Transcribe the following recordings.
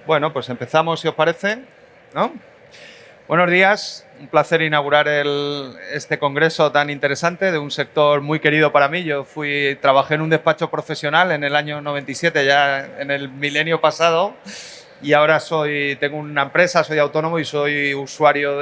Bueno, pues empezamos, si os parece, ¿no? Buenos días, un placer inaugurar este congreso tan interesante de un sector muy querido para mí. Yo trabajé en un despacho profesional en el año 97, ya en el milenio pasado, y ahora tengo una empresa, soy autónomo y soy usuario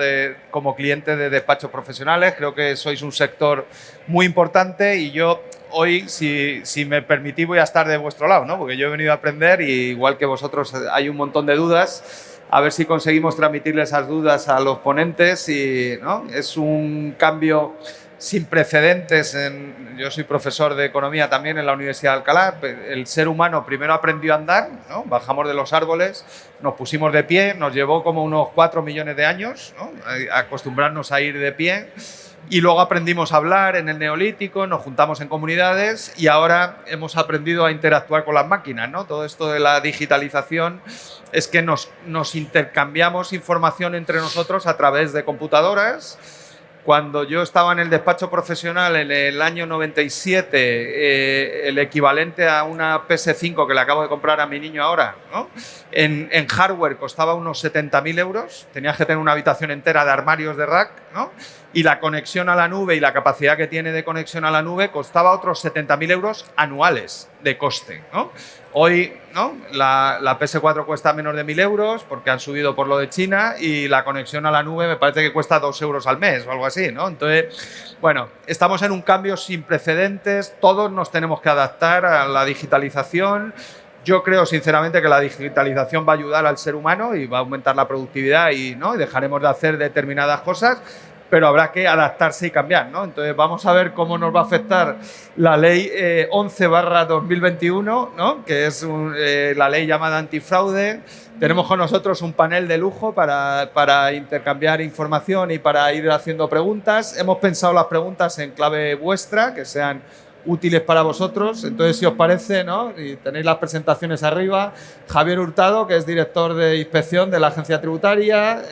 como cliente de despachos profesionales. Creo que sois un sector muy importante y yo hoy, si me permitís, voy a estar de vuestro lado, ¿no? Porque yo he venido a aprender y igual que vosotros hay un montón de dudas. A ver si conseguimos transmitirle esas dudas a los ponentes y, ¿no? Es un cambio sin precedentes. Yo soy profesor de economía también en la Universidad de Alcalá. El ser humano primero aprendió a andar, ¿no? Bajamos de los árboles, nos pusimos de pie, nos llevó como unos 4 millones de años, ¿no? Acostumbrarnos a ir de pie. Y luego aprendimos a hablar en el Neolítico, nos juntamos en comunidades y ahora hemos aprendido a interactuar con las máquinas, ¿no? Todo esto de la digitalización es que nos intercambiamos información entre nosotros a través de computadoras. Cuando yo estaba en el despacho profesional en el año 97, el equivalente a una PS5 que le acabo de comprar a mi niño ahora, ¿no? En hardware costaba unos 70.000 euros, tenías que tener una habitación entera de armarios de rack, ¿no? Y la conexión a la nube y la capacidad que tiene de conexión a la nube costaba otros 70.000 euros anuales de coste, ¿no? Hoy, ¿no? La PS4 cuesta menos de 1.000 euros porque han subido por lo de China y la conexión a la nube me parece que cuesta 2 euros al mes o algo así, ¿no? Entonces, bueno, estamos en un cambio sin precedentes, todos nos tenemos que adaptar a la digitalización. Yo creo sinceramente que la digitalización va a ayudar al ser humano y va a aumentar la productividad y, ¿no? Y dejaremos de hacer determinadas cosas, pero habrá que adaptarse y cambiar, ¿no? Entonces vamos a ver cómo nos va a afectar la ley 11/2021, ¿no? Que es la ley llamada antifraude. Tenemos con nosotros un panel de lujo para intercambiar información y para ir haciendo preguntas. Hemos pensado las preguntas en clave vuestra, que sean útiles para vosotros. Entonces, si os parece, ¿no? Y tenéis las presentaciones arriba. Javier Hurtado, que es director de inspección de la Agencia Tributaria.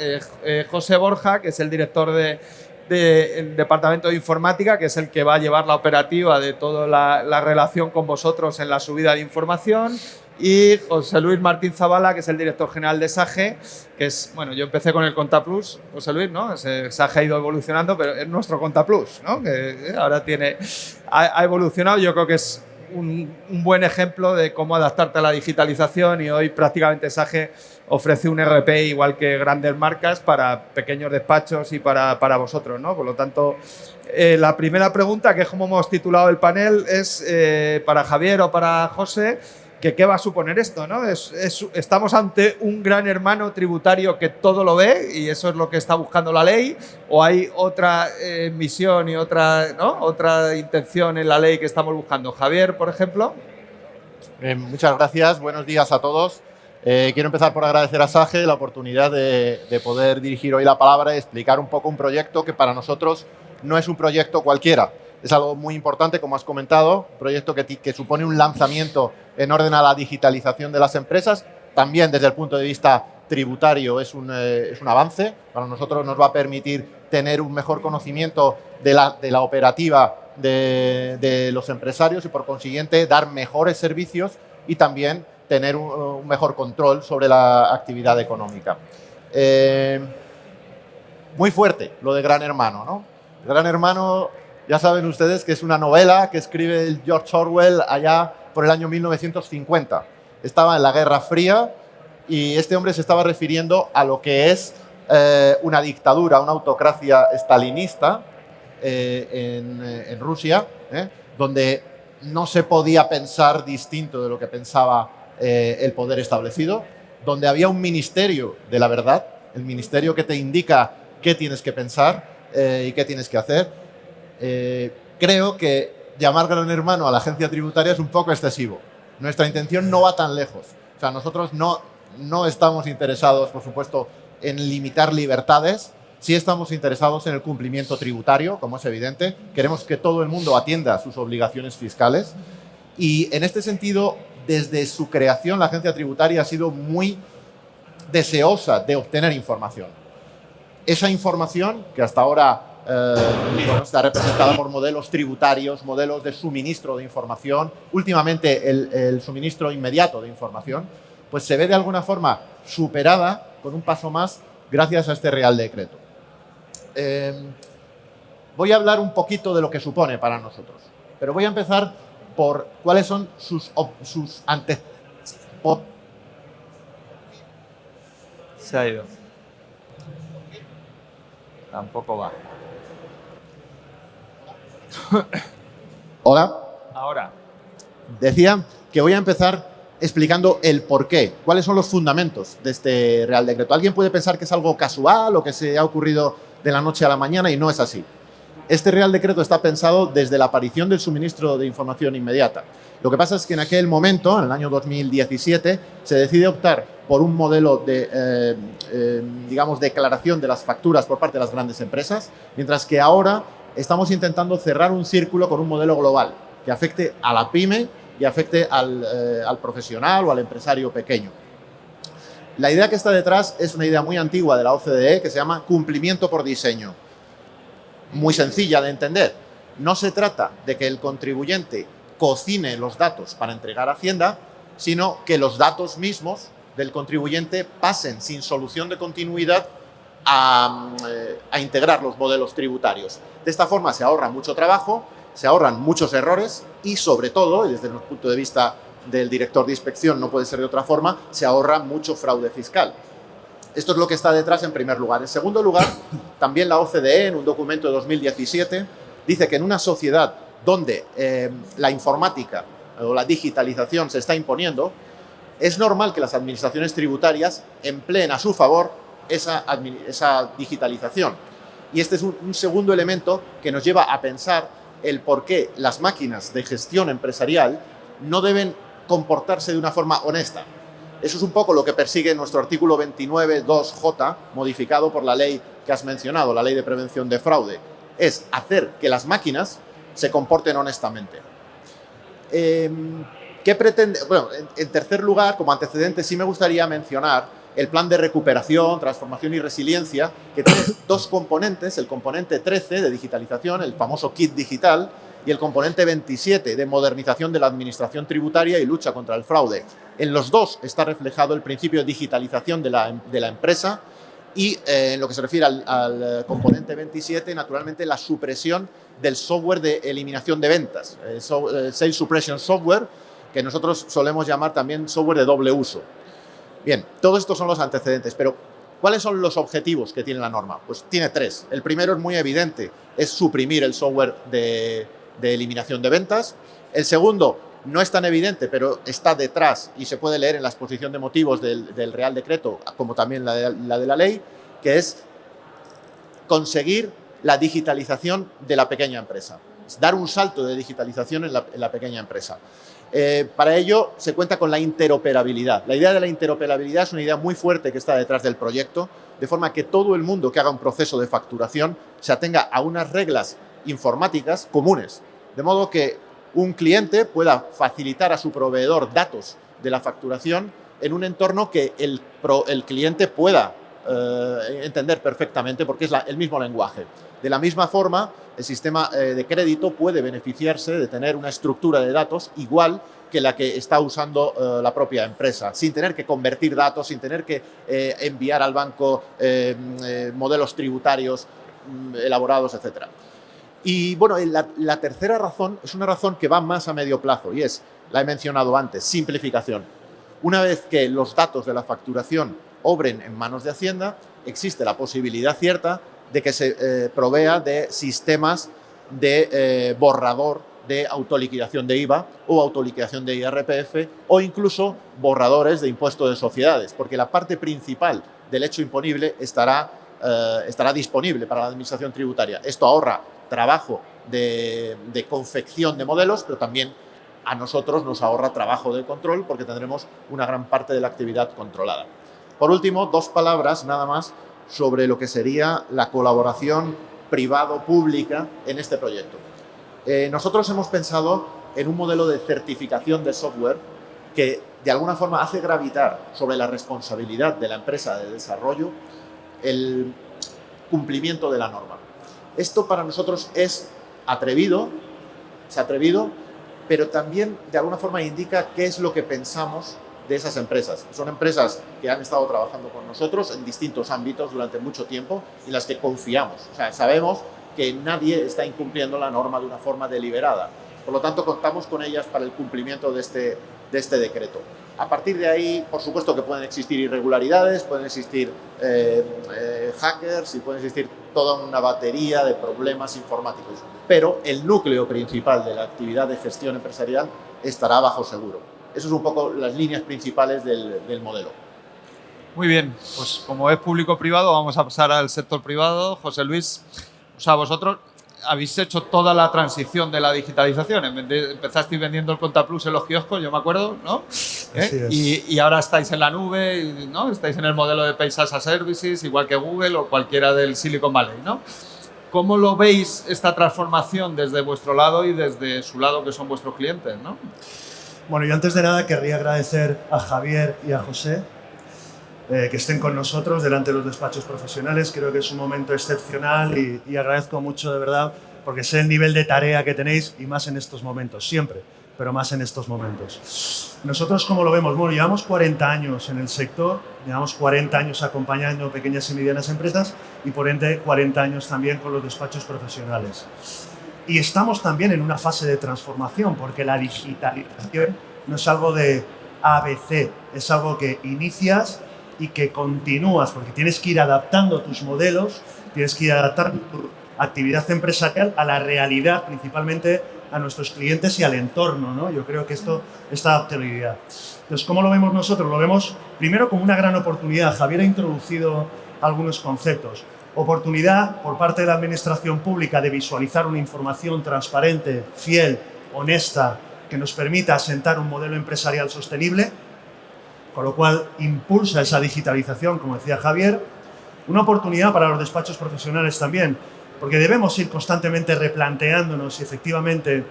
José Borja, que es el director del Departamento de Informática, que es el que va a llevar la operativa de toda la relación con vosotros en la subida de información. Y José Luis Martín Zavala, que es el director general de SAGE, que es, bueno, yo empecé con el Contaplus, José Luis, ¿no? SAGE ha ido evolucionando, pero es nuestro Contaplus, ¿no? Que ahora ha evolucionado. Yo creo que es un buen ejemplo de cómo adaptarte a la digitalización y hoy prácticamente SAGE ofrece un RP igual que grandes marcas para pequeños despachos y para vosotros, ¿no? Por lo tanto, la primera pregunta, que es como hemos titulado el panel, es para Javier o para José, que qué va a suponer esto, ¿no? ¿Estamos ante un gran hermano tributario que todo lo ve y eso es lo que está buscando la ley? ¿O hay otra misión y otra intención en la ley que estamos buscando? Javier, por ejemplo. Muchas gracias. Buenos días a todos. Quiero empezar por agradecer a SAGE la oportunidad de poder dirigir hoy la palabra y explicar un poco un proyecto que para nosotros no es un proyecto cualquiera. Es algo muy importante, como has comentado, un proyecto que supone un lanzamiento en orden a la digitalización de las empresas. También desde el punto de vista tributario es un avance. Para nosotros nos va a permitir tener un mejor conocimiento de la operativa de los empresarios y, por consiguiente, dar mejores servicios y también tener un mejor control sobre la actividad económica. Muy fuerte lo de Gran Hermano, ¿no? Gran Hermano, ya saben ustedes que es una novela que escribe el George Orwell allá por el año 1950. Estaba en la Guerra Fría y este hombre se estaba refiriendo a lo que es una dictadura, una autocracia stalinista en Rusia, donde no se podía pensar distinto de lo que pensaba el poder establecido, donde había un ministerio de la verdad, el ministerio que te indica qué tienes que pensar y qué tienes que hacer. Creo que llamar Gran Hermano a la agencia tributaria es un poco excesivo. Nuestra intención no va tan lejos. O sea, nosotros no estamos interesados, por supuesto, en limitar libertades. Sí estamos interesados en el cumplimiento tributario, como es evidente. Queremos que todo el mundo atienda sus obligaciones fiscales. Y en este sentido, desde su creación, la agencia tributaria ha sido muy deseosa de obtener información. Esa información, que hasta ahora está representada por modelos tributarios, modelos de suministro de información, últimamente el suministro inmediato de información, pues se ve de alguna forma superada con un paso más gracias a este Real Decreto. Voy a hablar un poquito de lo que supone para nosotros, pero voy a empezar por cuáles son sus antecedentes. Se ha ido. Tampoco va. Hola. Ahora. Decía que voy a empezar explicando el porqué, cuáles son los fundamentos de este Real Decreto. Alguien puede pensar que es algo casual o que se ha ocurrido de la noche a la mañana y no es así. Este Real Decreto está pensado desde la aparición del suministro de información inmediata. Lo que pasa es que en aquel momento, en el año 2017, se decide optar por un modelo de, digamos, declaración de las facturas por parte de las grandes empresas, mientras que ahora estamos intentando cerrar un círculo con un modelo global que afecte a la pyme y afecte al profesional o al empresario pequeño. La idea que está detrás es una idea muy antigua de la OCDE que se llama cumplimiento por diseño. Muy sencilla de entender. No se trata de que el contribuyente cocine los datos para entregar a Hacienda, sino que los datos mismos del contribuyente pasen sin solución de continuidad a integrar los modelos tributarios. De esta forma se ahorra mucho trabajo, se ahorran muchos errores y, sobre todo, y desde el punto de vista del director de inspección no puede ser de otra forma, se ahorra mucho fraude fiscal. Esto es lo que está detrás en primer lugar. En segundo lugar, también la OCDE, en un documento de 2017, dice que en una sociedad donde la informática o la digitalización se está imponiendo, es normal que las administraciones tributarias empleen a su favor esa digitalización. Y este es un segundo elemento que nos lleva a pensar el por qué las máquinas de gestión empresarial no deben comportarse de una forma honesta. Eso es un poco lo que persigue nuestro artículo 29.2J, modificado por la ley que has mencionado, la Ley de Prevención de Fraude. Es hacer que las máquinas se comporten honestamente. ¿Qué pretende? Bueno, en tercer lugar, como antecedente, sí me gustaría mencionar el plan de recuperación, transformación y resiliencia, que tiene dos componentes, el componente 13 de digitalización, el famoso kit digital, y el componente 27 de modernización de la administración tributaria y lucha contra el fraude. En los dos está reflejado el principio de digitalización de la empresa y en lo que se refiere al componente 27, naturalmente la supresión del software de eliminación de ventas, Sales Suppression Software, que nosotros solemos llamar también software de doble uso. Bien, todos estos son los antecedentes, pero ¿cuáles son los objetivos que tiene la norma? Pues tiene tres. El primero es muy evidente, es suprimir el software de eliminación de ventas. El segundo no es tan evidente, pero está detrás y se puede leer en la exposición de motivos del Real Decreto, como también la de la ley, que es conseguir la digitalización de la pequeña empresa. Es dar un salto de digitalización en la pequeña empresa. Para ello se cuenta con la interoperabilidad. La idea de la interoperabilidad es una idea muy fuerte que está detrás del proyecto, de forma que todo el mundo que haga un proceso de facturación se atenga a unas reglas informáticas comunes, de modo que un cliente pueda facilitar a su proveedor datos de la facturación en un entorno que el cliente pueda entender perfectamente porque es el mismo lenguaje. De la misma forma, el sistema de crédito puede beneficiarse de tener una estructura de datos igual que la que está usando la propia empresa, sin tener que convertir datos, sin tener que enviar al banco modelos tributarios elaborados, etc. Y bueno, la tercera razón es una razón que va más a medio plazo y es, la he mencionado antes, simplificación. Una vez que los datos de la facturación obren en manos de Hacienda, existe la posibilidad cierta de que se provea de sistemas de borrador de autoliquidación de IVA o autoliquidación de IRPF o incluso borradores de impuesto de sociedades, porque la parte principal del hecho imponible estará disponible para la administración tributaria. Esto ahorra trabajo de confección de modelos, pero también a nosotros nos ahorra trabajo de control porque tendremos una gran parte de la actividad controlada. Por último, dos palabras nada más sobre lo que sería la colaboración privado-pública en este proyecto. Nosotros hemos pensado en un modelo de certificación de software que de alguna forma hace gravitar sobre la responsabilidad de la empresa de desarrollo el cumplimiento de la norma. Esto para nosotros es atrevido, pero también de alguna forma indica qué es lo que pensamos de esas empresas. Son empresas que han estado trabajando con nosotros en distintos ámbitos durante mucho tiempo y las que confiamos. O sea, sabemos que nadie está incumpliendo la norma de una forma deliberada. Por lo tanto, contamos con ellas para el cumplimiento de este decreto. A partir de ahí, por supuesto que pueden existir irregularidades, pueden existir hackers y puede existir toda una batería de problemas informáticos. Pero el núcleo principal de la actividad de gestión empresarial estará bajo seguro. Eso es un poco las líneas principales del modelo. Muy bien, pues como es público-privado, vamos a pasar al sector privado. José Luis, o sea, vosotros habéis hecho toda la transición de la digitalización. Empezasteis vendiendo el Contaplus en los kioscos, yo me acuerdo, ¿no? Y ahora estáis en la nube, ¿no? Estáis en el modelo de Pay as a Services, igual que Google o cualquiera del Silicon Valley, ¿no? ¿Cómo lo veis esta transformación desde vuestro lado y desde su lado, que son vuestros clientes, ¿no? Bueno, yo antes de nada querría agradecer a Javier y a José que estén con nosotros delante de los despachos profesionales. Creo que es un momento excepcional y agradezco mucho, de verdad, porque sé el nivel de tarea que tenéis y más en estos momentos, siempre, pero más en estos momentos. Nosotros, ¿cómo lo vemos? Bueno, llevamos 40 años en el sector, llevamos 40 años acompañando pequeñas y medianas empresas y por ende 40 años también con los despachos profesionales. Y estamos también en una fase de transformación, porque la digitalización no es algo de ABC, es algo que inicias y que continúas, porque tienes que ir adaptando tus modelos, tienes que ir adaptando tu actividad empresarial a la realidad, principalmente a nuestros clientes y al entorno, ¿no? Yo creo que esta adaptabilidad. Entonces, ¿cómo lo vemos nosotros? Lo vemos primero como una gran oportunidad. Javier ha introducido algunos conceptos. Oportunidad por parte de la administración pública de visualizar una información transparente, fiel, honesta, que nos permita asentar un modelo empresarial sostenible, con lo cual impulsa esa digitalización, como decía Javier. Una oportunidad para los despachos profesionales también, porque debemos ir constantemente replanteándonos si efectivamente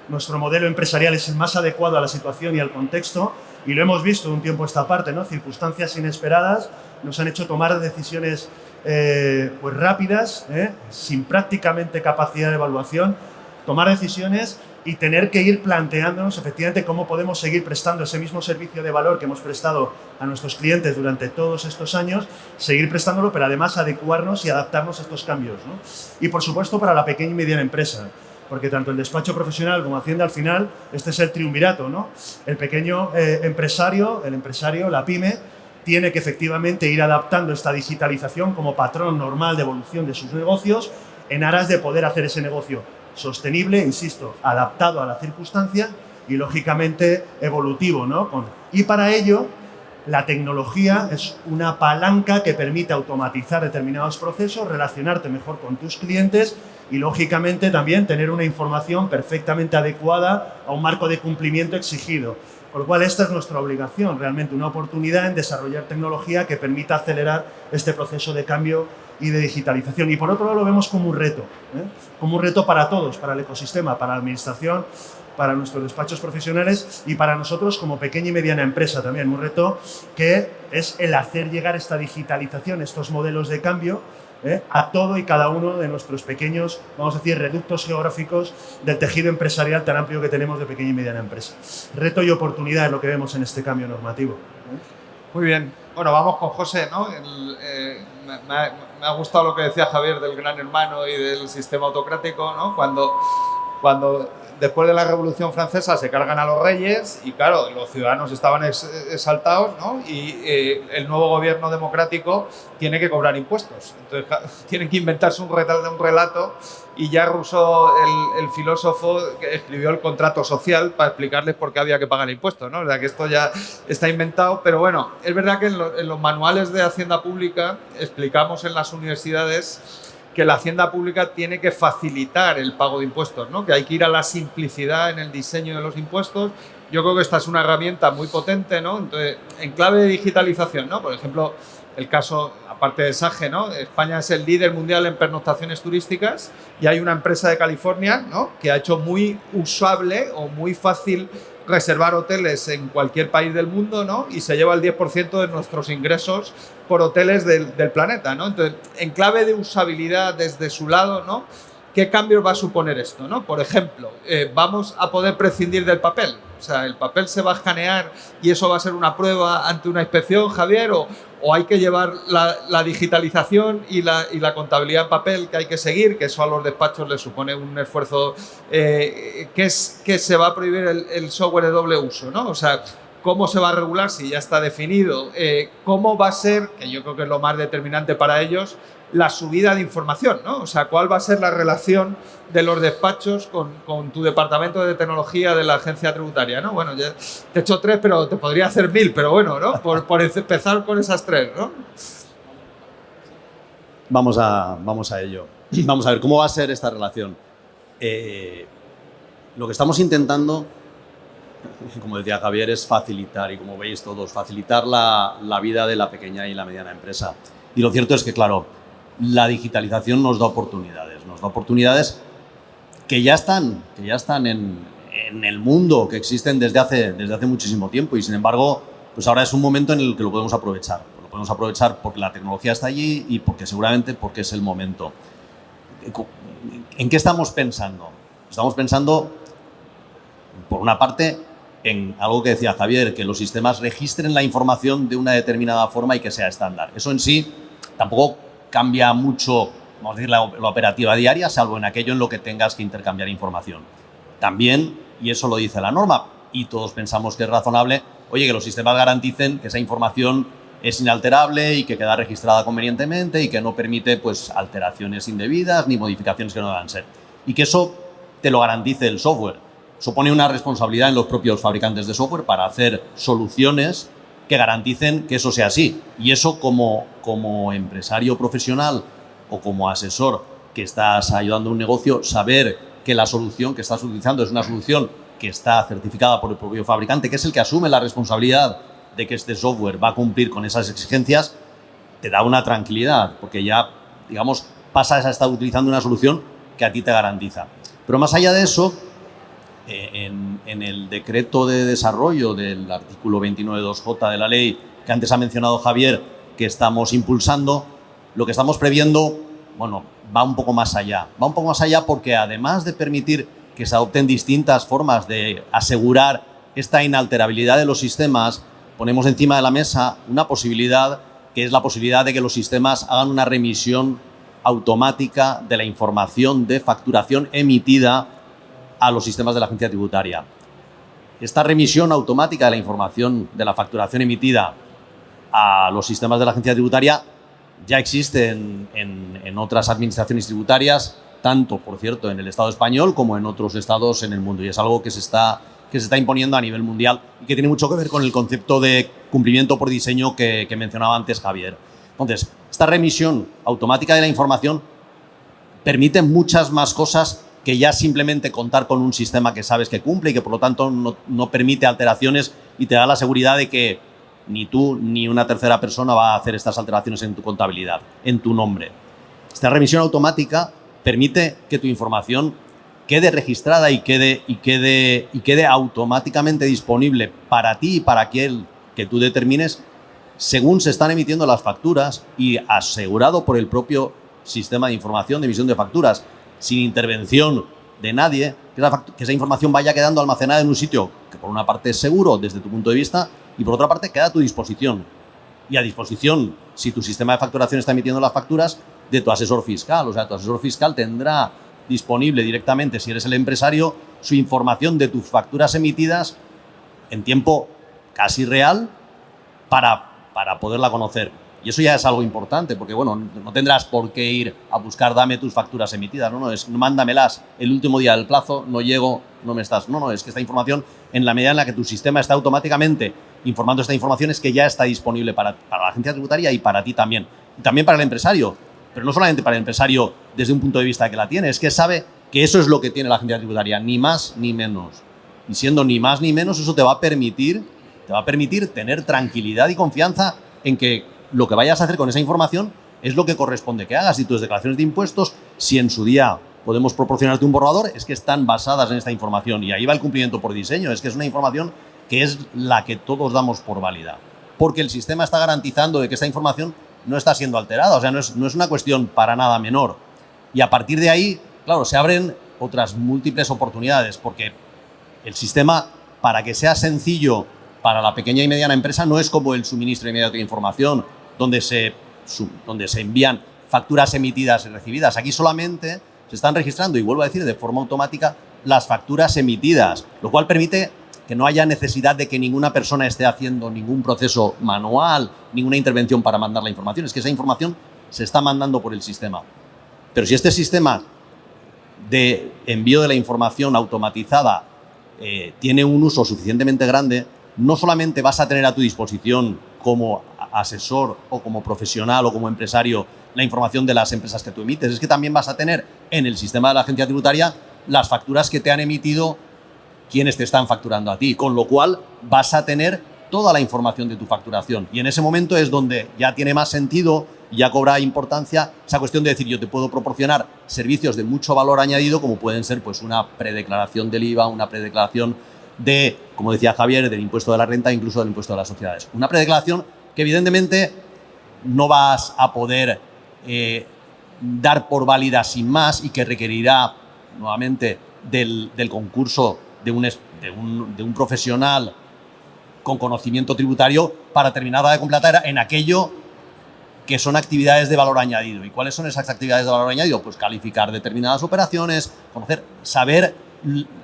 nuestro modelo empresarial es el más adecuado a la situación y al contexto, y lo hemos visto de un tiempo a esta parte, ¿no? Circunstancias inesperadas nos han hecho tomar decisiones pues rápidas, sin prácticamente capacidad de evaluación, tomar decisiones y tener que ir planteándonos efectivamente cómo podemos seguir prestando ese mismo servicio de valor que hemos prestado a nuestros clientes durante todos estos años, seguir prestándolo, pero además adecuarnos y adaptarnos a estos cambios, ¿no? Y por supuesto para la pequeña y mediana empresa, porque tanto el despacho profesional como Hacienda al final, este es el triunvirato, ¿no? El pequeño empresario, la pyme, tiene que efectivamente ir adaptando esta digitalización como patrón normal de evolución de sus negocios en aras de poder hacer ese negocio sostenible, insisto, adaptado a la circunstancia y lógicamente evolutivo, ¿no? Y para ello, la tecnología es una palanca que permite automatizar determinados procesos, relacionarte mejor con tus clientes y lógicamente también tener una información perfectamente adecuada a un marco de cumplimiento exigido. Por lo cual esta es nuestra obligación, realmente una oportunidad en desarrollar tecnología que permita acelerar este proceso de cambio y de digitalización. Y por otro lado lo vemos como un reto para todos, para el ecosistema, para la administración, para nuestros despachos profesionales y para nosotros como pequeña y mediana empresa también. Un reto que es el hacer llegar esta digitalización, estos modelos de cambio, a todo y cada uno de nuestros pequeños, vamos a decir, reductos geográficos del tejido empresarial tan amplio que tenemos de pequeña y mediana empresa. Reto y oportunidad es lo que vemos en este cambio normativo. Muy bien. Bueno, vamos con José, ¿no? Me ha gustado lo que decía Javier del Gran Hermano y del sistema autocrático, ¿no? Cuando después de la Revolución Francesa se cargan a los reyes y, claro, los ciudadanos estaban exaltados, ¿no? Y el nuevo gobierno democrático tiene que cobrar impuestos. Entonces, tienen que inventarse un relato y ya Rousseau, el filósofo, que escribió el contrato social para explicarles por qué había que pagar impuestos, ¿no? O sea, que esto ya está inventado, pero bueno, es verdad que en los manuales de Hacienda Pública explicamos en las universidades que la hacienda pública tiene que facilitar el pago de impuestos, ¿no? Que hay que ir a la simplicidad en el diseño de los impuestos. Yo creo que esta es una herramienta muy potente, ¿no? Entonces, en clave de digitalización, ¿no? Por ejemplo, el caso, aparte de Sage, ¿no? España es el líder mundial en pernoctaciones turísticas y hay una empresa de California, ¿no? Que ha hecho muy usable o muy fácil reservar hoteles en cualquier país del mundo, ¿no? Y se lleva el 10% de nuestros ingresos por hoteles del planeta, ¿no? Entonces, en clave de usabilidad desde su lado, ¿no? ¿qué cambios va a suponer esto, ¿no? Por ejemplo, ¿vamos a poder prescindir del papel? O sea, ¿el papel se va a escanear y eso va a ser una prueba ante una inspección, Javier? ¿O hay que llevar la digitalización y la contabilidad en papel que hay que seguir? Que eso a los despachos les supone un esfuerzo que se va a prohibir el software de doble uso, ¿no? O sea, ¿cómo se va a regular si ya está definido? ¿Cómo va a ser, que yo creo que es lo más determinante para ellos, la subida de información, ¿no? O sea, ¿cuál va a ser la relación de los despachos con tu departamento de tecnología de la agencia tributaria, ¿no? Bueno, ya te he hecho 3, pero te podría hacer 1000, pero bueno, ¿no? Por empezar con esas 3, ¿no? Vamos a ello. Vamos a ver cómo va a ser esta relación. Lo que estamos intentando, como decía Javier, es facilitar, y como veis todos, facilitar la vida de la pequeña y la mediana empresa. Y lo cierto es que, claro, la digitalización nos da oportunidades que ya están en el mundo, que existen desde hace muchísimo tiempo, y sin embargo, pues ahora es un momento en el que lo podemos aprovechar. Lo podemos aprovechar porque la tecnología está allí y porque es el momento. ¿En qué estamos pensando? Estamos pensando, por una parte, en algo que decía Javier, que los sistemas registren la información de una determinada forma y que sea estándar. Eso en sí tampoco cambia mucho, vamos a decir, la operativa diaria, salvo en aquello en lo que tengas que intercambiar información. También, y eso lo dice la norma, y todos pensamos que es razonable, oye, que los sistemas garanticen que esa información es inalterable y que queda registrada convenientemente y que no permite, pues, alteraciones indebidas ni modificaciones que no deban ser. Y que eso te lo garantice el software. Supone una responsabilidad en los propios fabricantes de software para hacer soluciones que garanticen que eso sea así. Y eso como empresario profesional o como asesor que estás ayudando a un negocio, saber que la solución que estás utilizando es una solución que está certificada por el propio fabricante, que es el que asume la responsabilidad de que este software va a cumplir con esas exigencias, te da una tranquilidad, porque ya, digamos, pasas a estar utilizando una solución que a ti te garantiza. Pero más allá de eso, en el decreto de desarrollo del artículo 29.2J de la ley que antes ha mencionado Javier, que estamos impulsando, lo que estamos previendo, bueno, va un poco más allá. Va un poco más allá porque además de permitir que se adopten distintas formas de asegurar esta inalterabilidad de los sistemas, ponemos encima de la mesa una posibilidad, que es la posibilidad de que los sistemas hagan una remisión automática de la información de facturación emitida a los sistemas de la agencia tributaria. Esta remisión automática de la información de la facturación emitida a los sistemas de la agencia tributaria ya existe en otras administraciones tributarias, tanto, por cierto, en el Estado español como en otros estados en el mundo. Y es algo que se está imponiendo a nivel mundial y que tiene mucho que ver con el concepto de cumplimiento por diseño que mencionaba antes Javier. Entonces, esta remisión automática de la información permite muchas más cosas que ya simplemente contar con un sistema que sabes que cumple y que por lo tanto no permite alteraciones y te da la seguridad de que ni tú ni una tercera persona va a hacer estas alteraciones en tu contabilidad, en tu nombre. Esta remisión automática permite que tu información quede registrada y quede automáticamente disponible para ti y para aquel que tú determines según se están emitiendo las facturas y asegurado por el propio sistema de información de emisión de facturas, sin intervención de nadie, que esa información vaya quedando almacenada en un sitio que por una parte es seguro desde tu punto de vista y por otra parte queda a tu disposición. Y a disposición, si tu sistema de facturación está emitiendo las facturas, de tu asesor fiscal. O sea, tu asesor fiscal tendrá disponible directamente, si eres el empresario, su información de tus facturas emitidas en tiempo casi real para poderla conocer. Y eso ya es algo importante, porque bueno, no tendrás por qué ir a buscar, dame tus facturas emitidas, es mándamelas el último día del plazo, no llego, no me estás. No, es que esta información, en la medida en la que tu sistema está automáticamente informando esta información, es que ya está disponible para la agencia tributaria y para ti también. Y también para el empresario, pero no solamente para el empresario desde un punto de vista que la tiene, es que sabe que eso es lo que tiene la agencia tributaria, ni más ni menos. Y siendo ni más ni menos, eso te va a permitir tener tranquilidad y confianza en que lo que vayas a hacer con esa información es lo que corresponde que hagas. Y tus declaraciones de impuestos, si en su día podemos proporcionarte un borrador, es que están basadas en esta información. Y ahí va el cumplimiento por diseño. Es que es una información que es la que todos damos por válida. Porque el sistema está garantizando de que esta información no está siendo alterada. O sea, no es una cuestión para nada menor. Y a partir de ahí, claro, se abren otras múltiples oportunidades, porque el sistema, para que sea sencillo para la pequeña y mediana empresa, no es como el suministro inmediato de información, donde se envían facturas emitidas y recibidas. Aquí solamente se están registrando, y vuelvo a decir, de forma automática, las facturas emitidas, lo cual permite que no haya necesidad de que ninguna persona esté haciendo ningún proceso manual, ninguna intervención para mandar la información. Es que esa información se está mandando por el sistema. Pero si este sistema de envío de la información automatizada tiene un uso suficientemente grande, no solamente vas a tener a tu disposición como asesor o como profesional o como empresario la información de las empresas que tú emites, es que también vas a tener en el sistema de la agencia tributaria las facturas que te han emitido quienes te están facturando a ti, con lo cual vas a tener toda la información de tu facturación. Y en ese momento es donde ya tiene más sentido, ya cobra importancia esa cuestión de decir, yo te puedo proporcionar servicios de mucho valor añadido, como pueden ser pues una predeclaración del IVA, una predeclaración de, como decía Javier, del impuesto de la renta, incluso del impuesto de las sociedades. Una predeclaración que evidentemente no vas a poder dar por válida sin más y que requerirá nuevamente del concurso de un profesional con conocimiento tributario para terminarla de completar en aquello que son actividades de valor añadido. ¿Y cuáles son esas actividades de valor añadido? Pues calificar determinadas operaciones, conocer, saber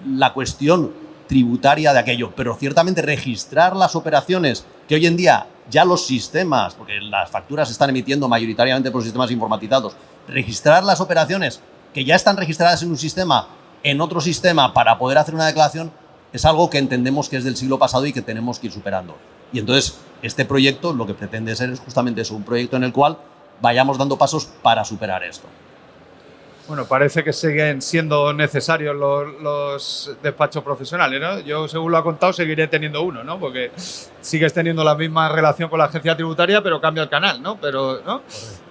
la cuestión tributaria de aquello, pero ciertamente registrar las operaciones que hoy en día ya los sistemas, porque las facturas se están emitiendo mayoritariamente por sistemas informatizados, registrar las operaciones que ya están registradas en un sistema, en otro sistema, para poder hacer una declaración, es algo que entendemos que es del siglo pasado y que tenemos que ir superando. Y entonces, este proyecto lo que pretende ser es justamente eso, un proyecto en el cual vayamos dando pasos para superar esto. Bueno, parece que siguen siendo necesarios los despachos profesionales, ¿no? Yo, según lo ha contado, seguiré teniendo uno, ¿no? Porque sigues teniendo la misma relación con la agencia tributaria, pero cambia el canal, ¿no? Pero, ¿no?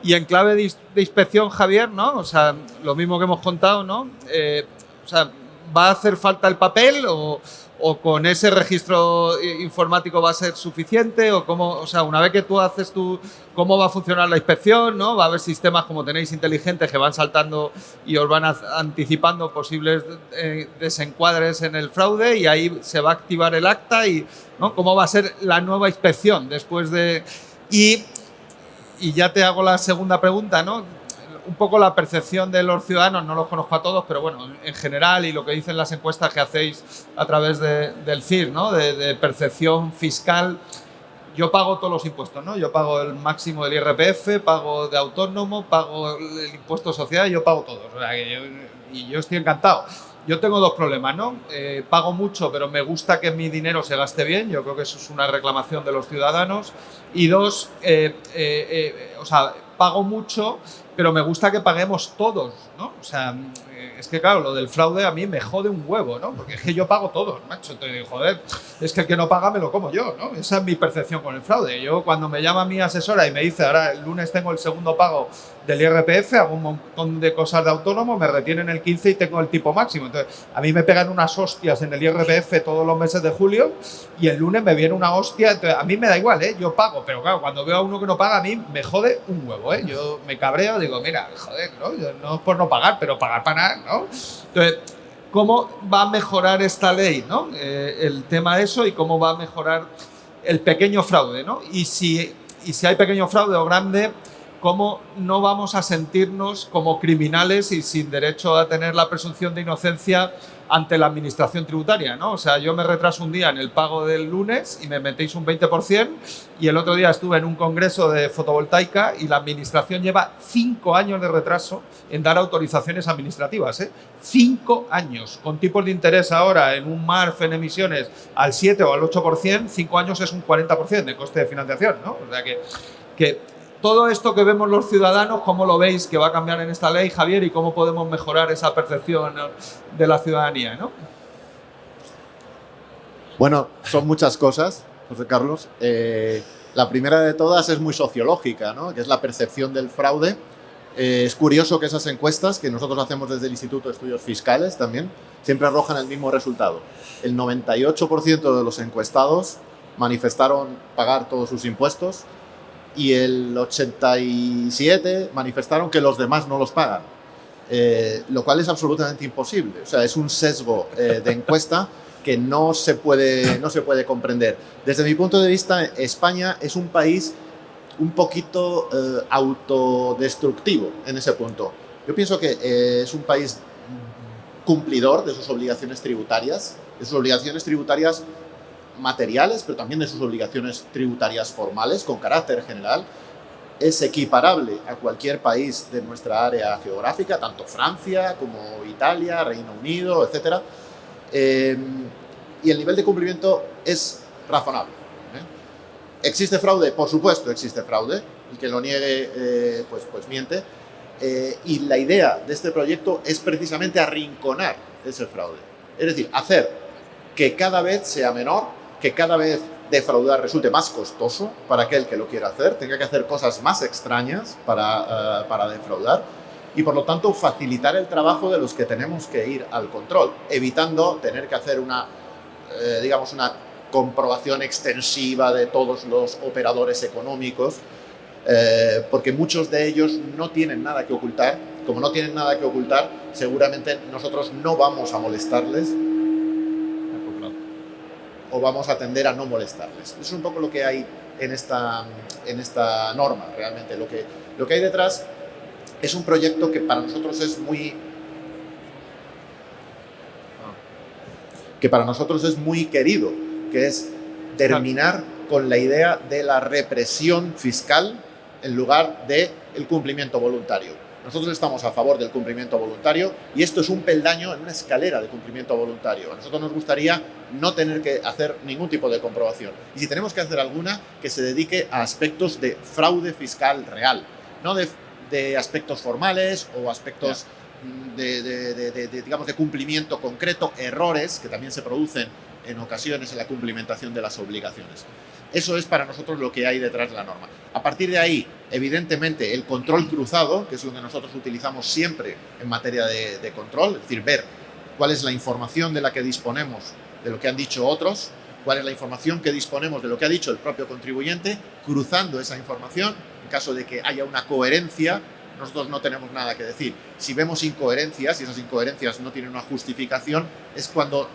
Y en clave de inspección, Javier, ¿no? O sea, lo mismo que hemos contado, ¿no? O sea, ¿va a hacer falta el papel o con ese registro informático va a ser suficiente? O cómo, o sea, una vez que tú haces ¿cómo va a funcionar la inspección? ¿No? Va a haber sistemas, como tenéis, inteligentes que van saltando y os van anticipando posibles desencuadres en el fraude, y ahí se va a activar el acta, y ¿no? ¿Cómo va a ser la nueva inspección después de...? Y ya te hago la segunda pregunta, ¿no? Un poco la percepción de los ciudadanos, no los conozco a todos, pero bueno, en general, y lo que dicen las encuestas que hacéis a través del CIR, ¿no? De percepción fiscal. Yo pago todos los impuestos, ¿no? Yo pago el máximo del IRPF, pago de autónomo, pago el impuesto de sociedad, yo pago todo. O sea, y yo estoy encantado. Yo tengo dos problemas, ¿no? Pago mucho, pero me gusta que mi dinero se gaste bien. Yo creo que eso es una reclamación de los ciudadanos. Y dos, o sea, pago mucho, pero me gusta que paguemos todos, ¿no? O sea, es que claro, lo del fraude a mí me jode un huevo, ¿no? Porque es que yo pago todo, macho. Te digo, joder, es que el que no paga me lo como yo, ¿no? Esa es mi percepción con el fraude. Yo, cuando me llama mi asesora y me dice, ahora el lunes tengo el segundo pago del IRPF, hago un montón de cosas de autónomo, me retienen el 15 y tengo el tipo máximo. Entonces, a mí me pegan unas hostias en el IRPF todos los meses de julio, y el lunes me viene una hostia. Entonces, a mí me da igual, ¿eh? Yo pago, pero claro, cuando veo a uno que no paga, a mí me jode un huevo, ¿eh? Yo me cabreo, digo, mira, joder, ¿no? No es por no pagar, pero pagar para nada, ¿no? Entonces, ¿cómo va a mejorar esta ley, ¿no? El tema de eso, y cómo va a mejorar el pequeño fraude, ¿no? Y si hay pequeño fraude o grande, ¿cómo no vamos a sentirnos como criminales y sin derecho a tener la presunción de inocencia ante la administración tributaria, ¿no? O sea, yo me retraso un día en el pago del lunes y me metéis un 20%, y el otro día estuve en un congreso de fotovoltaica y la administración lleva 5 años de retraso en dar autorizaciones administrativas, ¿eh? 5 años, con tipos de interés ahora en un MARF en emisiones al 7 o al 8%, 5 años es un 40% de coste de financiación, ¿no? O sea que todo esto que vemos los ciudadanos, ¿cómo lo veis que va a cambiar en esta ley, Javier? ¿Y cómo podemos mejorar esa percepción de la ciudadanía, ¿no? Bueno, son muchas cosas, José Carlos. La primera de todas es muy sociológica, ¿no? Que es la percepción del fraude. Es curioso que esas encuestas que nosotros hacemos desde el Instituto de Estudios Fiscales también siempre arrojan el mismo resultado. El 98% de los encuestados manifestaron pagar todos sus impuestos, y el 87% manifestaron que los demás no los pagan. lo cual es absolutamente imposible. O sea, es un sesgo de encuesta que no se puede comprender. Desde mi punto de vista, España es un país un poquito autodestructivo en ese punto. Yo pienso que es un país cumplidor de sus obligaciones tributarias materiales, pero también de sus obligaciones tributarias formales, con carácter general. Es equiparable a cualquier país de nuestra área geográfica, tanto Francia como Italia, Reino Unido, etc. Y el nivel de cumplimiento es razonable. ¿Existe fraude? Por supuesto existe fraude. El que lo niegue, pues miente. Y la idea de este proyecto es precisamente arrinconar ese fraude. Es decir, hacer que cada vez sea menor, que cada vez defraudar resulte más costoso para aquel que lo quiera hacer, tenga que hacer cosas más extrañas para defraudar y, por lo tanto, facilitar el trabajo de los que tenemos que ir al control, evitando tener que hacer una comprobación extensiva de todos los operadores económicos, porque muchos de ellos no tienen nada que ocultar. Como no tienen nada que ocultar, seguramente nosotros no vamos a molestarles o vamos a tender a no molestarles. Eso es un poco lo que hay en esta norma, realmente. Lo que hay detrás es un proyecto que para nosotros es muy querido, que es terminar con la idea de la represión fiscal en lugar del cumplimiento voluntario. Nosotros estamos a favor del cumplimiento voluntario y esto es un peldaño en una escalera de cumplimiento voluntario. A nosotros nos gustaría no tener que hacer ningún tipo de comprobación. Y si tenemos que hacer alguna, que se dedique a aspectos de fraude fiscal real, no de aspectos formales o aspectos de cumplimiento concreto, errores que también se producen en ocasiones en la cumplimentación de las obligaciones. Eso es para nosotros lo que hay detrás de la norma. A partir de ahí, evidentemente, el control cruzado, que es lo que nosotros utilizamos siempre en materia de control, es decir, ver cuál es la información de la que disponemos de lo que han dicho otros, cuál es la información que disponemos de lo que ha dicho el propio contribuyente, cruzando esa información, en caso de que haya una coherencia, nosotros no tenemos nada que decir. Si vemos incoherencias y esas incoherencias no tienen una justificación, es cuando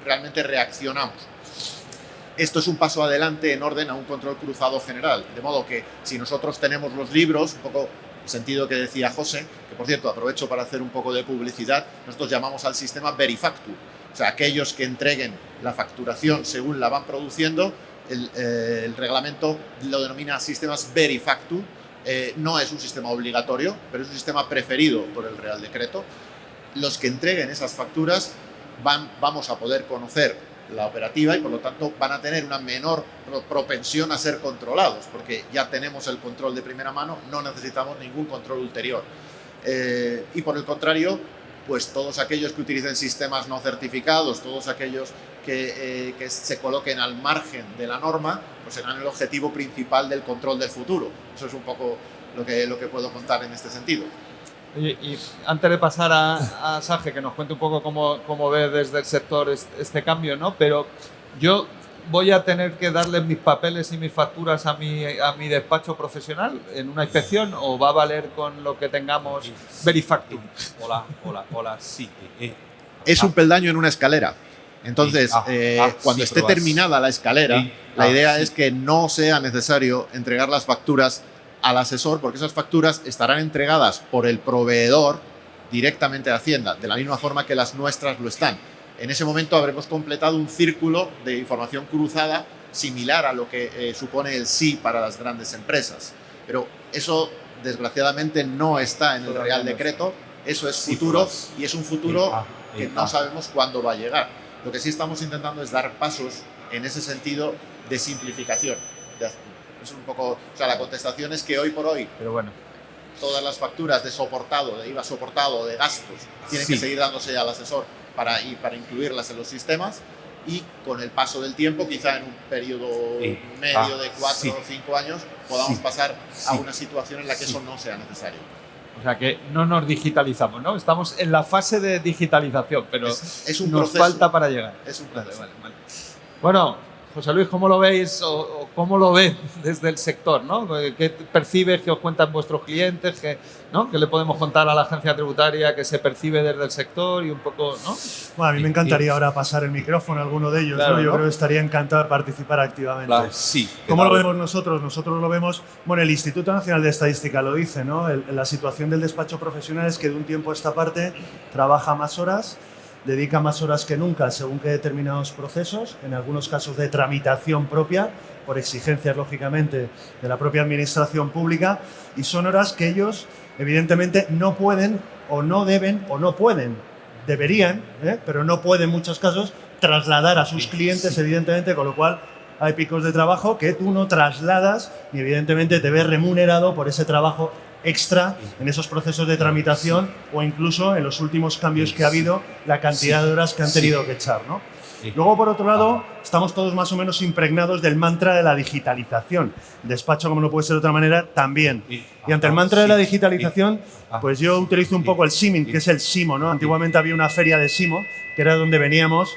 realmente reaccionamos. Esto es un paso adelante en orden a un control cruzado general, de modo que si nosotros tenemos los libros, un poco el sentido que decía José, que por cierto aprovecho para hacer un poco de publicidad, nosotros llamamos al sistema Verifactu, o sea, aquellos que entreguen la facturación según la van produciendo, el reglamento lo denomina sistemas Verifactu. No es un sistema obligatorio, pero es un sistema preferido por el Real Decreto. Los que entreguen esas facturas vamos a poder conocer la operativa y por lo tanto van a tener una menor propensión a ser controlados, porque ya tenemos el control de primera mano, no necesitamos ningún control ulterior. Y por el contrario, pues todos aquellos que utilicen sistemas no certificados, todos aquellos que se coloquen al margen de la norma, pues serán el objetivo principal del control del futuro. Eso es un poco lo que puedo contar en este sentido. Y antes de pasar a Saje, que nos cuente un poco cómo ve desde el sector este cambio, ¿no? Pero yo voy a tener que darle mis papeles y mis facturas a mi despacho profesional en una inspección, ¿o va a valer con lo que tengamos Verifactu? Hola, sí. Es un peldaño en una escalera. Entonces, cuando esté terminada la escalera, la idea es que no sea necesario entregar las facturas al asesor, porque esas facturas estarán entregadas por el proveedor directamente a Hacienda, de la misma forma que las nuestras lo están. En ese momento habremos completado un círculo de información cruzada similar a lo que supone el sí para las grandes empresas. Pero eso, desgraciadamente, no está en el Real Decreto. Eso es futuro y es un futuro que no sabemos cuándo va a llegar. Lo que sí estamos intentando es dar pasos en ese sentido de simplificación. Es un poco, o sea, la contestación es que hoy por hoy, pero bueno, todas las facturas de soportado, de IVA soportado, de gastos, tienen que seguir dándose al asesor para incluirlas en los sistemas, y con el paso del tiempo, quizá en un periodo medio de 4 o 5 años, podamos pasar a una situación en la que eso no sea necesario. O sea, que no nos digitalizamos, ¿no? Estamos en la fase de digitalización, pero es un nos proceso. falta para llegar. Es un proceso. Vale. Bueno, José Luis, ¿cómo lo veis o cómo lo ven desde el sector, ¿no? ¿Qué percibes, qué os cuentan vuestros clientes? ¿No? ¿Qué le podemos contar a la agencia tributaria que se percibe desde el sector y un poco, ¿no? Bueno, a mí me encantaría ahora pasar el micrófono a alguno de ellos, Claro, ¿no? Yo ¿no? creo que estaría encantado de participar activamente. Claro, sí. ¿Cómo lo vemos nosotros? Nosotros lo vemos, bueno, el Instituto Nacional de Estadística lo dice, ¿no? La situación del despacho profesional es que de un tiempo a esta parte trabaja más horas, dedica más horas que nunca según que determinados procesos, en algunos casos de tramitación propia, por exigencias, lógicamente, de la propia administración pública, y son horas que ellos, evidentemente, no pueden o no deben o no pueden, deberían, pero no pueden en muchos casos, trasladar a sus clientes, evidentemente, con lo cual hay picos de trabajo que tú no trasladas y evidentemente te ves remunerado por ese trabajo extra en esos procesos de tramitación o incluso en los últimos cambios que ha habido, la cantidad de horas que han tenido que echar, ¿no? Luego, por otro lado, estamos todos más o menos impregnados del mantra de la digitalización. El despacho, como no puede ser de otra manera, también. Y ante el mantra de la digitalización, pues yo utilizo un poco el símil, que es el SIMO, ¿no? Antiguamente había una feria de SIMO, que era donde veníamos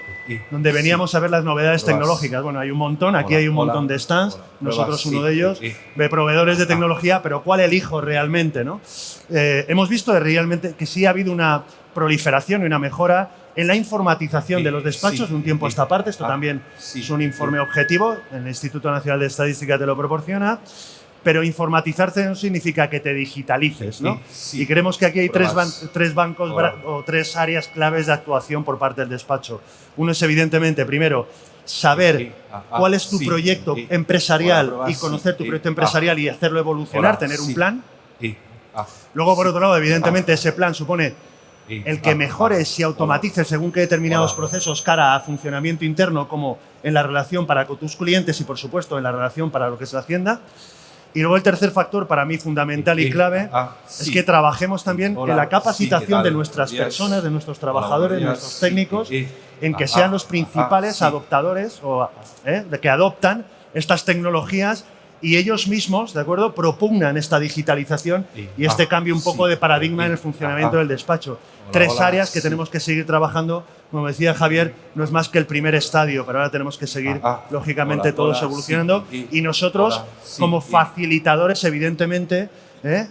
a ver las novedades tecnológicas. Bueno, hay un montón, aquí hay un montón de stands, nosotros uno de ellos, de proveedores de tecnología, pero ¿cuál elijo realmente, no? Hemos visto realmente que sí ha habido una proliferación y una mejora en la informatización de los despachos de un tiempo a esta parte. Esto también es un informe objetivo, el Instituto Nacional de Estadística te lo proporciona, pero informatizarse no significa que te digitalices, ¿no? Y creemos que aquí hay tres bancos o tres áreas claves de actuación por parte del despacho. Uno es, evidentemente, primero, saber cuál es tu proyecto empresarial y conocer tu proyecto empresarial y hacerlo evolucionar, tener un plan. Luego, por otro lado, evidentemente, ese plan supone el que mejores y automatices según qué determinados procesos cara a funcionamiento interno, como en la relación para con tus clientes y, por supuesto, en la relación para lo que es la Hacienda. Y luego el tercer factor, para mí fundamental y clave, es que trabajemos también en la capacitación de nuestras personas, de nuestros trabajadores, de nuestros técnicos, en que sean los principales adoptadores o de que adoptan estas tecnologías y ellos mismos, ¿de acuerdo?, propugnan esta digitalización y este cambio un poco de paradigma en el funcionamiento del despacho. Tres áreas que tenemos que seguir trabajando. Como decía Javier, no es más que el primer estadio, pero ahora tenemos que seguir, lógicamente, todos evolucionando. Y nosotros, como facilitadores, evidentemente,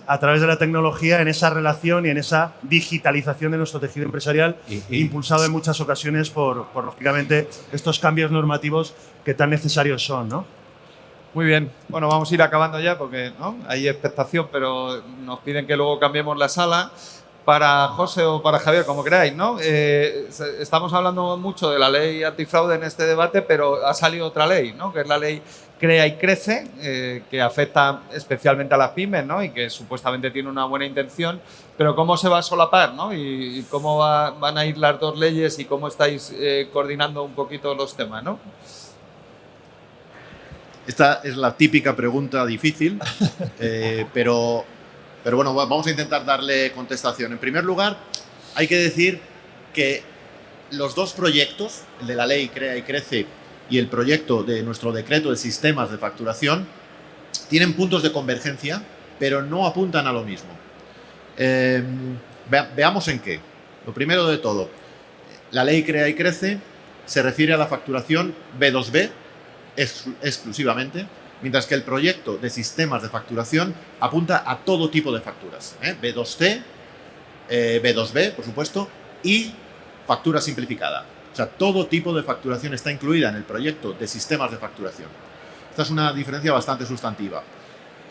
a través de la tecnología, en esa relación y en esa digitalización de nuestro tejido empresarial, impulsado en muchas ocasiones por, lógicamente, estos cambios normativos que tan necesarios son, ¿no? Muy bien. Bueno, vamos a ir acabando ya porque, ¿no?, hay expectación, pero nos piden que luego cambiemos la sala. Para José o para Javier, como queráis, ¿no? Estamos hablando mucho de la ley antifraude en este debate, pero ha salido otra ley, ¿no?, que es la ley Crea y Crece, que afecta especialmente a las pymes, ¿no?, y que supuestamente tiene una buena intención, pero ¿cómo se va a solapar, ¿no?, y cómo van a ir las dos leyes y cómo estáis coordinando un poquito los temas, ¿no? Esta es la típica pregunta difícil, pero bueno, vamos a intentar darle contestación. En primer lugar, hay que decir que los dos proyectos, el de la ley Crea y Crece y el proyecto de nuestro decreto de sistemas de facturación, tienen puntos de convergencia, pero no apuntan a lo mismo. Veamos en qué. Lo primero de todo, la ley Crea y Crece se refiere a la facturación B2B exclusivamente, mientras que el proyecto de sistemas de facturación apunta a todo tipo de facturas, B2C, B2B, por supuesto, y factura simplificada. O sea, todo tipo de facturación está incluida en el proyecto de sistemas de facturación. Esta es una diferencia bastante sustantiva.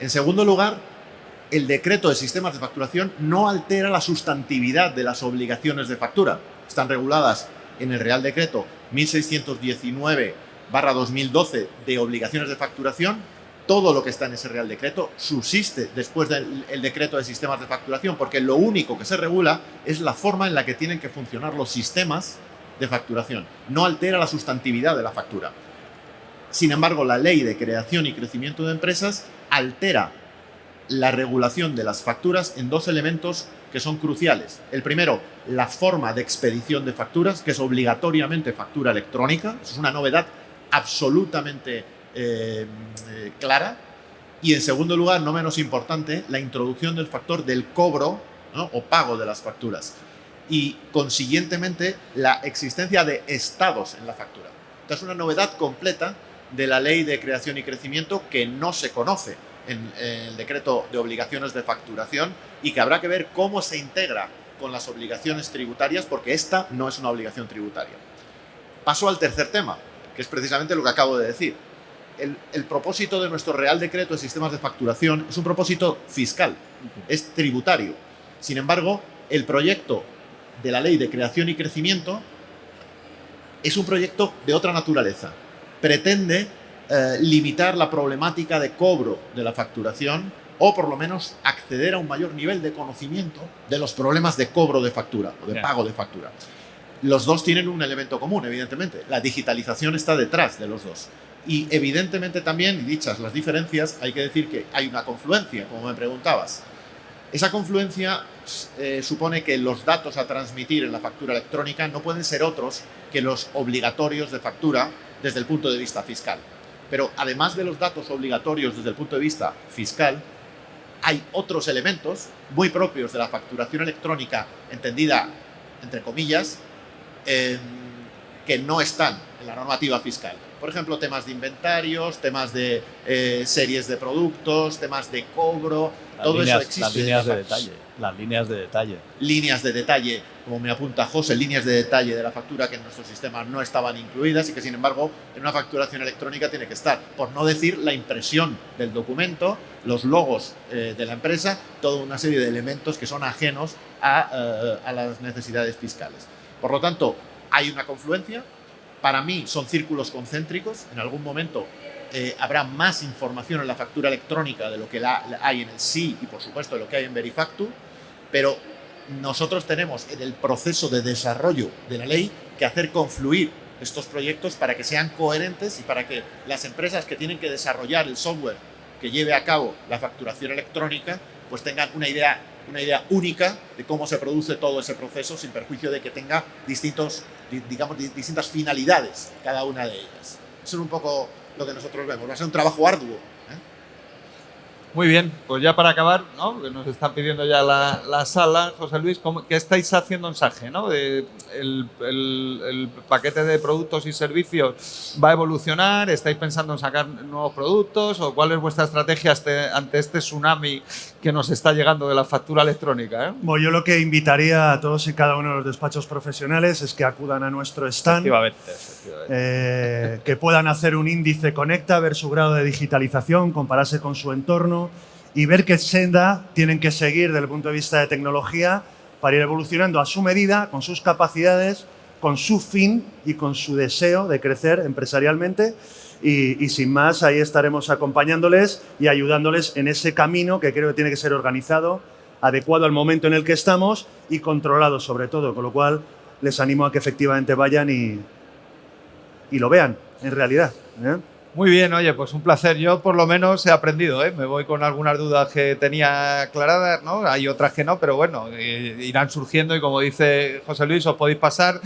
En segundo lugar, el decreto de sistemas de facturación no altera la sustantividad de las obligaciones de factura. Están reguladas en el Real Decreto 1619/2012 de obligaciones de facturación. Todo lo que está en ese Real Decreto subsiste después del decreto de sistemas de facturación, porque lo único que se regula es la forma en la que tienen que funcionar los sistemas de facturación. No altera la sustantividad de la factura. Sin embargo, la Ley de Creación y Crecimiento de Empresas altera la regulación de las facturas en dos elementos que son cruciales. El primero, la forma de expedición de facturas, que es obligatoriamente factura electrónica. Eso es una novedad absolutamente clara. Y en segundo lugar, no menos importante, la introducción del factor del cobro, ¿no?, o pago de las facturas. Y consiguientemente la existencia de estados en la factura. Esta es una novedad completa de la Ley de Creación y Crecimiento que no se conoce en el decreto de obligaciones de facturación y que habrá que ver cómo se integra con las obligaciones tributarias, porque esta no es una obligación tributaria. Paso al tercer tema, que es precisamente lo que acabo de decir. El propósito de nuestro Real Decreto de Sistemas de Facturación es un propósito fiscal, es tributario. Sin embargo, el proyecto de la Ley de Creación y Crecimiento es un proyecto de otra naturaleza. Pretende limitar la problemática de cobro de la facturación o por lo menos acceder a un mayor nivel de conocimiento de los problemas de cobro de factura o de pago de factura. Los dos tienen un elemento común, evidentemente. La digitalización está detrás de los dos. Y evidentemente también, dichas las diferencias, hay que decir que hay una confluencia, como me preguntabas. Esa confluencia supone que los datos a transmitir en la factura electrónica no pueden ser otros que los obligatorios de factura desde el punto de vista fiscal. Pero además de los datos obligatorios desde el punto de vista fiscal, hay otros elementos muy propios de la facturación electrónica, entendida entre comillas, que no están en la normativa fiscal. Por ejemplo, temas de inventarios, temas de series de productos, temas de cobro, todo eso existe. Las líneas de detalle. Las líneas de detalle. Líneas de detalle, como me apunta José, líneas de detalle de la factura que en nuestro sistema no estaban incluidas y que, sin embargo, en una facturación electrónica tiene que estar. Por no decir la impresión del documento, los logos de la empresa, toda una serie de elementos que son ajenos a las necesidades fiscales. Por lo tanto, hay una confluencia. Para mí son círculos concéntricos. En algún momento habrá más información en la factura electrónica de lo que hay en el SI y, por supuesto, de lo que hay en Verifactu, pero nosotros tenemos en el proceso de desarrollo de la ley que hacer confluir estos proyectos para que sean coherentes y para que las empresas que tienen que desarrollar el software que lleve a cabo la facturación electrónica pues tengan una idea única de cómo se produce todo ese proceso sin perjuicio de que tenga distintas finalidades cada una de ellas. Eso es un poco lo que nosotros vemos. Va a ser un trabajo arduo. Muy bien, pues ya para acabar, ¿no? Que nos están pidiendo ya la sala, José Luis, ¿qué estáis haciendo en SAGE, ¿no? El paquete de productos y servicios va a evolucionar, ¿estáis pensando en sacar nuevos productos o cuál es vuestra estrategia ante este tsunami que nos está llegando de la factura electrónica? Bueno, yo lo que invitaría a todos y cada uno de los despachos profesionales es que acudan a nuestro stand, que puedan hacer un índice Conecta, ver su grado de digitalización, compararse con su entorno y ver qué senda tienen que seguir desde el punto de vista de tecnología para ir evolucionando a su medida, con sus capacidades, con su fin y con su deseo de crecer empresarialmente. Y sin más, ahí estaremos acompañándoles y ayudándoles en ese camino que creo que tiene que ser organizado, adecuado al momento en el que estamos y controlado sobre todo, con lo cual les animo a que efectivamente vayan y lo vean en realidad. Muy bien, oye, pues un placer. Yo por lo menos he aprendido, ¿eh? Me voy con algunas dudas que tenía aclaradas, ¿no? Hay otras que no, pero bueno, irán surgiendo y como dice José Luis, os podéis pasar.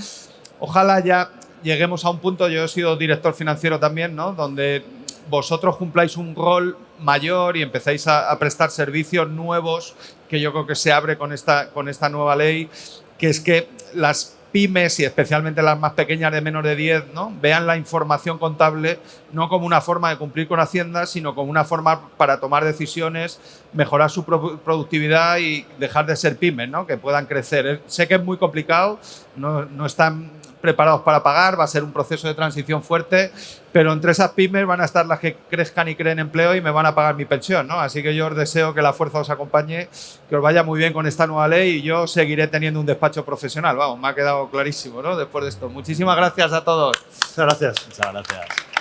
Ojalá ya lleguemos a un punto, yo he sido director financiero también, ¿no? Donde vosotros cumpláis un rol mayor y empezáis a prestar servicios nuevos, que yo creo que se abre con esta nueva ley, que es que las pymes y especialmente las más pequeñas de menos de 10, ¿no? Vean la información contable no como una forma de cumplir con Hacienda, sino como una forma para tomar decisiones, mejorar su productividad y dejar de ser pymes, ¿no? Que puedan crecer. Sé que es muy complicado, no están preparados para pagar, va a ser un proceso de transición fuerte, pero entre esas pymes van a estar las que crezcan y creen empleo y me van a pagar mi pensión, ¿no? Así que yo os deseo que la fuerza os acompañe, que os vaya muy bien con esta nueva ley y yo seguiré teniendo un despacho profesional. Vamos, me ha quedado clarísimo, ¿no? Después de esto. Muchísimas gracias a todos. Muchas gracias. Muchas gracias.